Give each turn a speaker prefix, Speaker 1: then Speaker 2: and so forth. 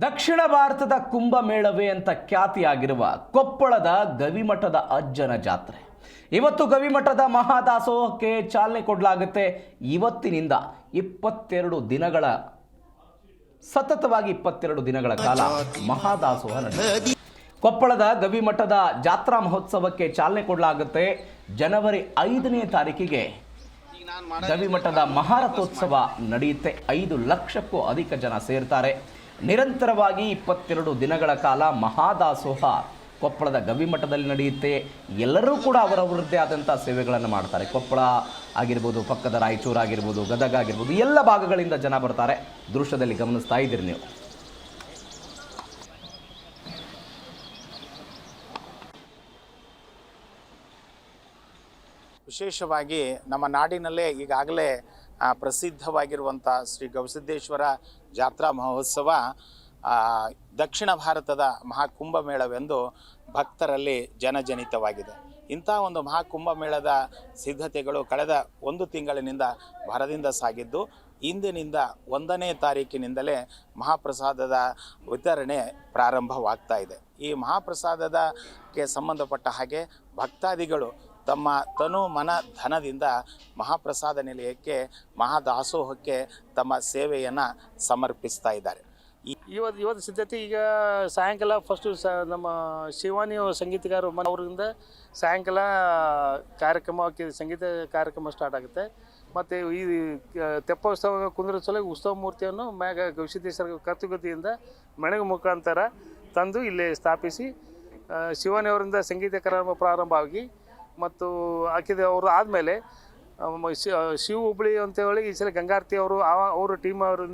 Speaker 1: ದಕ್ಷಿಣ ಭಾರತದ ಕುಂಭಮೇಳವೇ ಅಂತ ಖ್ಯಾತಿಯಾಗಿರುವ ಕೊಪ್ಪಳದ ಗವಿಮಠದ ಅಜ್ಜನ ಜಾತ್ರೆ ಇವತ್ತು ಗವಿಮಠದ ಮಹಾದಾಸೋಹಕ್ಕೆ ಚಾಲನೆ ಕೊಡಲಾಗುತ್ತೆ. ಇವತ್ತಿನಿಂದ 22 ದಿನಗಳ ಸತತವಾಗಿ 22 ದಿನಗಳ ಕಾಲ ಮಹಾದಾಸೋಹ ನಡೆಯುತ್ತೆ. ಕೊಪ್ಪಳದ ಗವಿಮಠದ ಜಾತ್ರಾ ಮಹೋತ್ಸವಕ್ಕೆ ಚಾಲನೆ ಕೊಡಲಾಗುತ್ತೆ. ಜನವರಿ 5ನೇ ತಾರೀಕಿಗೆ ಗವಿಮಠದ ಮಹಾರಥೋತ್ಸವ ನಡೆಯುತ್ತೆ. 5 ಲಕ್ಷಕ್ಕೂ ಅಧಿಕ ಜನ ಸೇರ್ತಾರೆ. ನಿರಂತರವಾಗಿ 22 ದಿನಗಳ ಕಾಲ ಮಹಾದಾಸೋಹ ಕೊಪ್ಪಳದ ಗವಿಮಠದಲ್ಲಿ ನಡೆಯುತ್ತೆ. ಎಲ್ಲರೂ ಕೂಡ ಅವರವರದ್ದೇ ಆದಂಥ ಸೇವೆಗಳನ್ನು ಮಾಡ್ತಾರೆ. ಕೊಪ್ಪಳ ಆಗಿರ್ಬೋದು, ಪಕ್ಕದ ರಾಯಚೂರು ಆಗಿರ್ಬೋದು, ಗದಗ ಆಗಿರ್ಬೋದು, ಎಲ್ಲ ಭಾಗಗಳಿಂದ ಜನ ಬರ್ತಾರೆ. ದೃಶ್ಯದಲ್ಲಿ ಗಮನಿಸ್ತಾ ಇದ್ದೀರಿ ನೀವು.
Speaker 2: ವಿಶೇಷವಾಗಿ ನಮ್ಮ ನಾಡಿನಲ್ಲೇ ಈಗಾಗಲೇ ಪ್ರಸಿದ್ಧವಾಗಿರುವಂಥ ಶ್ರೀ ಗವಿಸಿದ್ದೇಶ್ವರ ಜಾತ್ರಾ ಮಹೋತ್ಸವ ದಕ್ಷಿಣ ಭಾರತದ ಮಹಾಕುಂಭಮೇಳವೆಂದು ಭಕ್ತರಲ್ಲಿ ಜನಜನಿತವಾಗಿದೆ. ಇಂಥ ಒಂದು ಮಹಾಕುಂಭಮೇಳದ ಸಿದ್ಧತೆಗಳು ಕಳೆದ 1 ತಿಂಗಳಿನಿಂದ ಭರದಿಂದ ಸಾಗಿದ್ದು, ಇಂದಿನಿಂದ 1ನೇ ತಾರೀಕಿನಿಂದಲೇ ಮಹಾಪ್ರಸಾದದ ವಿತರಣೆ ಪ್ರಾರಂಭವಾಗ್ತಾ ಇದೆ. ಈ ಮಹಾಪ್ರಸಾದಕ್ಕೆ ಸಂಬಂಧಪಟ್ಟ ಹಾಗೆ ಭಕ್ತಾದಿಗಳು ತಮ್ಮ ತನು ಮನ ಧನದಿಂದ ಮಹಾಪ್ರಸಾದ ನಿಲಯಕ್ಕೆ ಮಹಾದಾಸೋಹಕ್ಕೆ ತಮ್ಮ ಸೇವೆಯನ್ನು ಸಮರ್ಪಿಸ್ತಾ ಇದ್ದಾರೆ.
Speaker 3: ಇವತ್ತು ಸಿದ್ಧತೆ ಈಗ ಸಾಯಂಕಾಲ ಫಸ್ಟು ನಮ್ಮ ಶಿವಾನಿ ಸಂಗೀತಗಾರರು ಅವರಿಂದ ಸಾಯಂಕಾಲ ಕಾರ್ಯಕ್ರಮಕ್ಕೆ ಸಂಗೀತ ಕಾರ್ಯಕ್ರಮ ಸ್ಟಾರ್ಟ್ ಆಗುತ್ತೆ. ಮತ್ತು ಈ ತೆಪ್ಪೋತ್ಸವ ಕುಂದ್ರಿಸಲು ಉತ್ಸವ ಮೂರ್ತಿಯನ್ನು ಮ್ಯಾಗ ಗವಿಸಿದ್ದೇಶ್ವರ ಕರ್ತುಗತಿಯಿಂದ ಮೆಣಗು ಮುಖಾಂತರ ತಂದು ಇಲ್ಲಿ ಸ್ಥಾಪಿಸಿ ಶಿವಾನಿ ಅವರಿಂದ ಸಂಗೀತ ಕಾರ್ಯಕ್ರಮ ಪ್ರಾರಂಭ ಆಗಿ ಮತ್ತು ಹಾಕಿದ ಅವರು ಆದಮೇಲೆ ಶಿವ ಹುಬ್ಬಳ್ಳಿ ಅಂತೇಳಿ ಈ ಸಲ ಗಂಗಾರತಿ ಅವರು ಟೀಮ್ ಅವರು